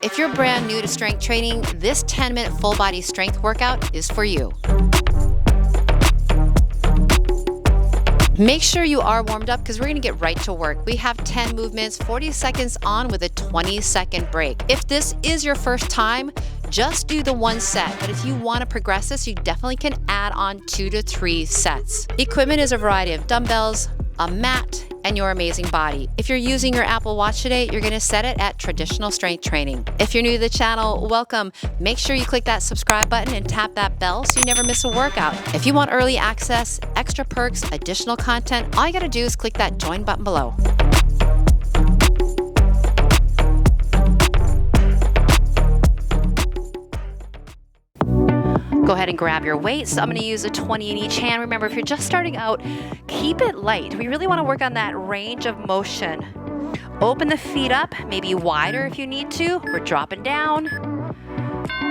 If you're brand new to strength training, this 10-minute full body strength workout is for you. Make sure you are warmed up because we're going to get right to work. We have 10 movements, 40 seconds on with a 20-second break. If this is your first time, just do the one set. But if you want to progress this, you definitely can add on 2 to 3 sets. Equipment is a variety of dumbbells, a mat, and your amazing body. If you're using your Apple Watch today, you're going to set it at traditional strength training. If you're new to the channel, welcome. Make sure you click that subscribe button and tap that bell so you never miss a workout. If you want early access, extra perks, additional content, all you got to do is click that join button below. Go ahead and grab your weights. I'm going to use a 20 in each hand. Remember, if you're just starting out, keep it light. We really want to work on that range of motion. Open the feet up, maybe wider if you need to. We're dropping down,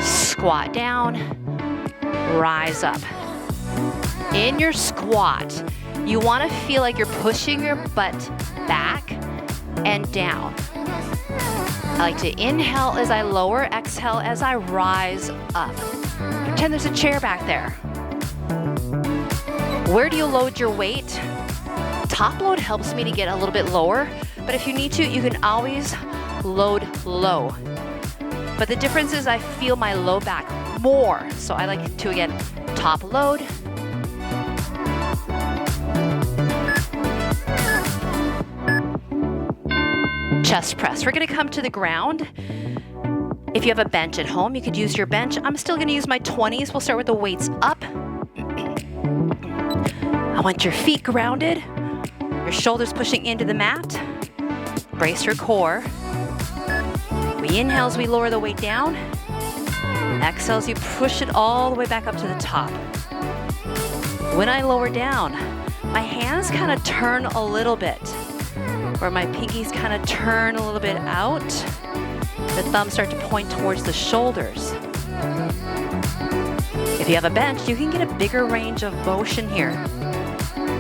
squat down, rise up. In your squat, you want to feel like you're pushing your butt back and down. I like to inhale as I lower, exhale as I rise up. Pretend there's a chair back there. Where do you load your weight? Top load helps me to get a little bit lower, but if you need to, you can always load low. But the difference is I feel my low back more. So I like to, again, top load. Chest press. We're gonna come to the ground. If you have a bench at home, you could use your bench. I'm still gonna use my 20s. We'll start with the weights up. I want your feet grounded, your shoulders pushing into the mat. Brace your core. We inhale as we lower the weight down. Exhale as you push it all the way back up to the top. When I lower down, my hands kind of turn a little bit, where my pinkies kind of turn a little bit out. The thumbs start to point towards the shoulders. If you have a bench, you can get a bigger range of motion here.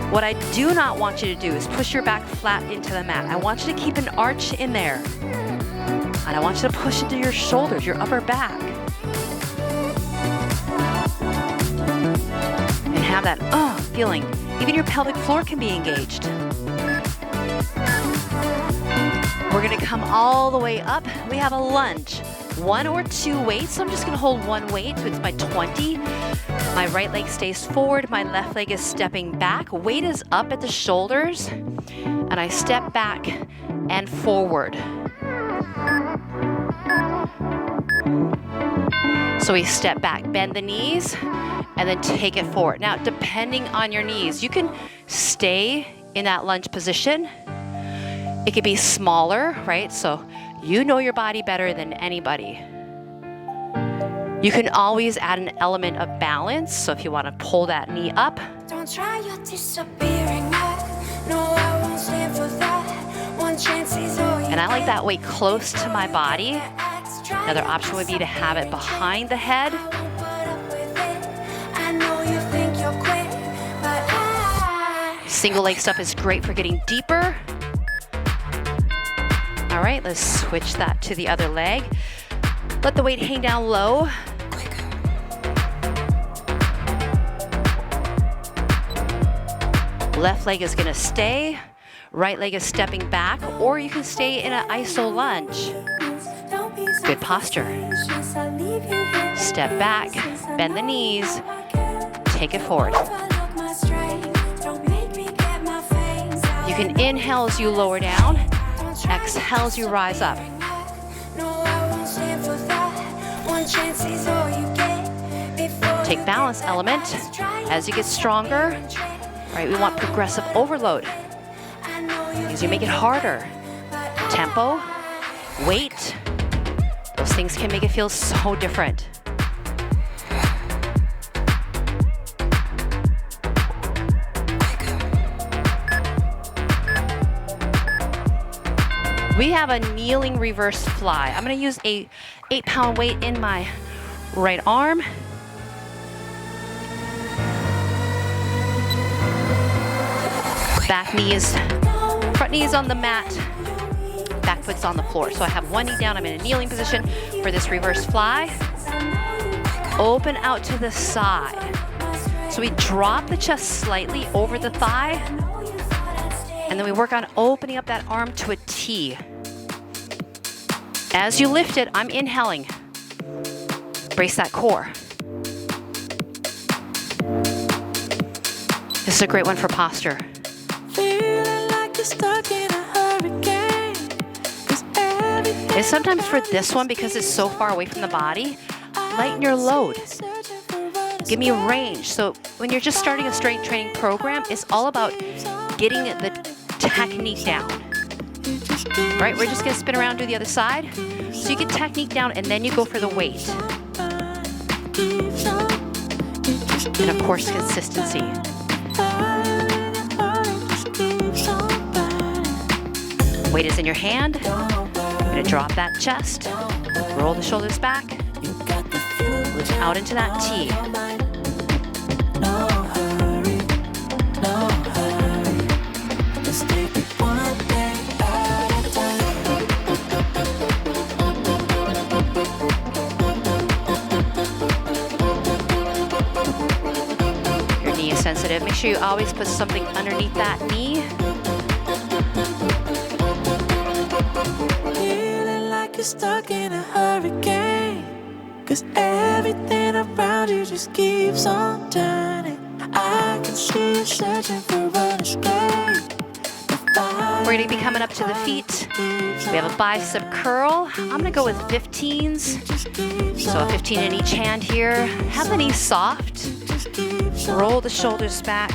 What I do not want you to do is push your back flat into the mat. I want you to keep an arch in there. And I want you to push into your shoulders, your upper back. And have that feeling. Even your pelvic floor can be engaged. We're gonna come all the way up. We have a lunge. 1 or 2 weights. So I'm just gonna hold 1 weight. So it's my 20. My right leg stays forward. My left leg is stepping back. Weight is up at the shoulders. And I step back and forward. So we step back, bend the knees, and then take it forward. Now, depending on your knees, you can stay in that lunge position. It could be smaller, right? So you know your body better than anybody. You can always add an element of balance. So if you want to pull that knee up. Don't try your disappearing act. No, I won't stand for that. One chance is all you. And I like that weight close to my body. Another option would be to have it behind the head. Single leg stuff is great for getting deeper. All right, let's switch that to the other leg. Let the weight hang down low. Left leg is gonna stay. Right leg is stepping back, or you can stay in an iso lunge. Good posture. Step back, bend the knees, take it forward. You can inhale as you lower down. Exhale as you rise up. Take balance element as you get stronger. All right, we want progressive overload as you make it harder. Tempo, weight, those things can make it feel so different. We have a kneeling reverse fly. I'm gonna use a 8-pound weight in my right arm. Back knees, front knees on the mat. back foot's on the floor. So I have one knee down, I'm in a kneeling position for this reverse fly. Open out to the side. So we drop the chest slightly over the thigh, and then we work on opening up that arm to a T. As you lift it, I'm inhaling. Brace that core. This is a great one for posture. And sometimes for this one, because it's so far away from the body, lighten your load. Give me a range. So when you're just starting a strength training program, it's all about getting the technique down. Right? We're just gonna spin around, do the other side. So you get technique down and then you go for the weight. And of course, consistency. Weight is in your hand. You're gonna drop that chest, roll the shoulders back, out into that T. Your knee is sensitive. Make sure you always put something underneath that knee. You're stuck in a hurricane, 'cause everything around you just keeps on turning. I can see you searching for an escape. We're gonna be coming up to the feet. We have a bicep curl. I'm gonna go with 15s. So a 15 in each hand here. Have the knees soft. Roll the shoulders back.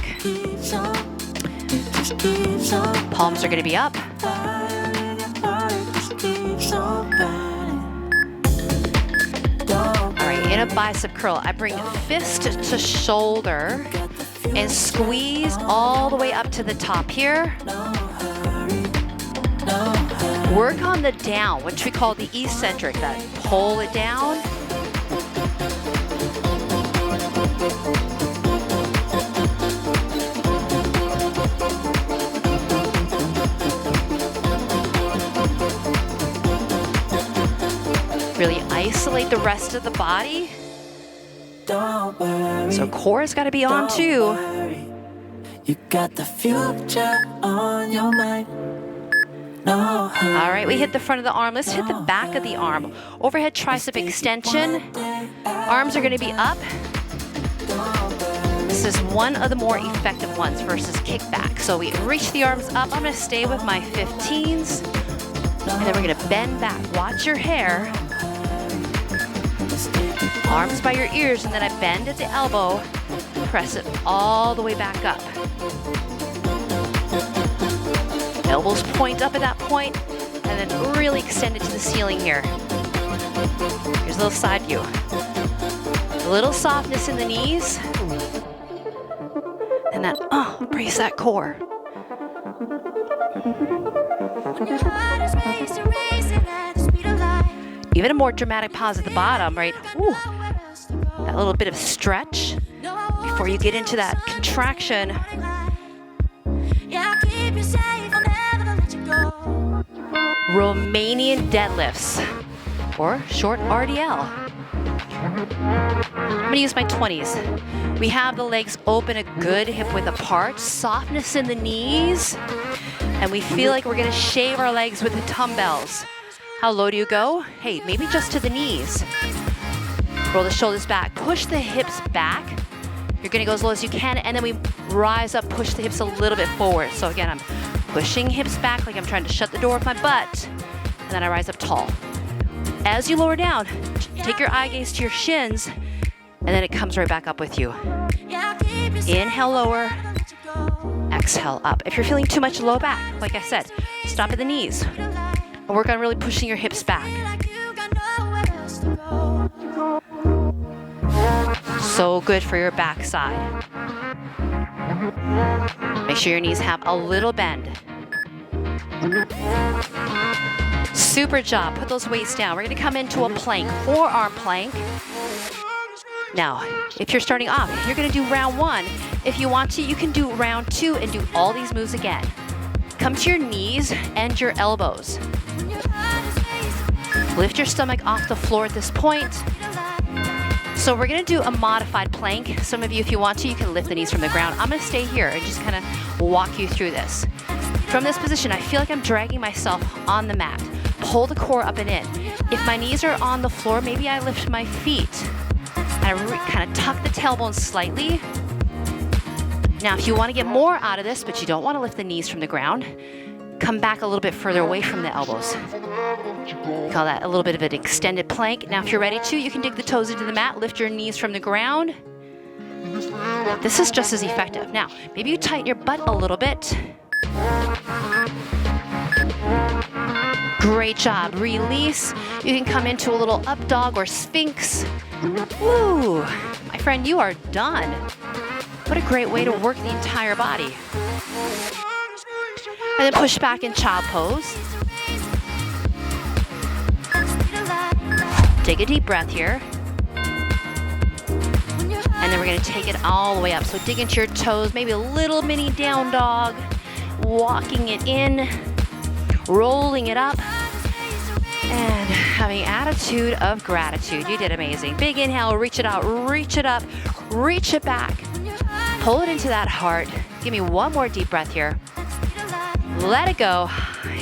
Palms are gonna be up. In a bicep curl, I bring fist to shoulder and squeeze all the way up to the top here. Work on the down, which we call the eccentric, that pull it down. Really isolate the rest of the body. Don't worry, so core's got to be on too. Worry. You got the future on your mind. No hurry. All right, we hit the front of the arm. Let's hit the back of the arm. Overhead tricep extension. Arms are going to be up. This is one of the more effective ones versus kickback. So we reach the arms up. I'm going to stay with my 15s. And then we're going to bend back. Watch your hair. Arms by your ears, and then I bend at the elbow, press it all the way back up. Elbows point up at that point, and then really extend it to the ceiling here. Here's a little side view. A little softness in the knees, and then, brace that core. Even a more dramatic pause at the bottom, right? Ooh, that little bit of stretch before you get into that contraction. Romanian deadlifts, or short RDL. I'm gonna use my 20s. We have the legs open, a good hip width apart, softness in the knees, and we feel like we're gonna shave our legs with the dumbbells. How low do you go? Hey, maybe just to the knees. Roll the shoulders back, push the hips back. You're gonna go as low as you can, and then we rise up, push the hips a little bit forward. So again, I'm pushing hips back like I'm trying to shut the door with my butt, and then I rise up tall. As you lower down, take your eye gaze to your shins, and then it comes right back up with you. Inhale, lower. Exhale, up. If you're feeling too much low back, like I said, stop at the knees. And work on really pushing your hips back. So good for your backside. Make sure your knees have a little bend. Super job. Put those weights down. We're going to come into a plank, forearm plank. Now, if you're starting off, you're going to do round 1. If you want to, you can do round 2 and do all these moves again. Come to your knees and your elbows. Lift your stomach off the floor at this point. So we're gonna do a modified plank. Some of you, if you want to, you can lift the knees from the ground. I'm gonna stay here and just kind of walk you through this. From this position, I feel like I'm dragging myself on the mat. Pull the core up and in. If my knees are on the floor, maybe I lift my feet. And I kind of tuck the tailbone slightly. Now, if you want to get more out of this, but you don't want to lift the knees from the ground, come back a little bit further away from the elbows. We call that a little bit of an extended plank. Now, if you're ready to, you can dig the toes into the mat, lift your knees from the ground. This is just as effective. Now, maybe you tighten your butt a little bit. Great job. Release. You can come into a little up dog or sphinx. Woo! My friend, you are done. What a great way to work the entire body. And then push back in child pose. Take a deep breath here. And then we're going to take it all the way up. So dig into your toes, maybe a little mini down dog. Walking it in, rolling it up, and having attitude of gratitude. You did amazing. Big inhale, reach it out, reach it up, reach it back. Pull it into that heart. Give me one more deep breath here. Let it go.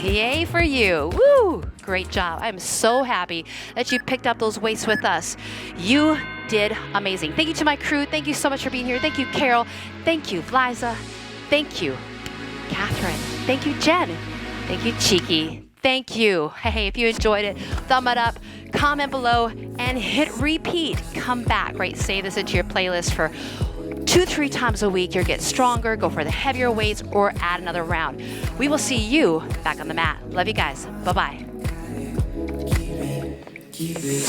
Yay for you. Woo! Great job. I'm so happy that you picked up those weights with us. You did amazing. Thank you to my crew. Thank you so much for being here. Thank you, Carol. Thank you, Liza. Thank you, Catherine. Thank you, Jen. Thank you, Cheeky. Thank you. Hey, if you enjoyed it, thumb it up, comment below, and hit repeat. Come back, right? Save this into your playlist for 2-3 times a week. You'll get stronger, go for the heavier weights, or add another round. We will see you back on the mat. Love you guys. Bye-bye. Keep it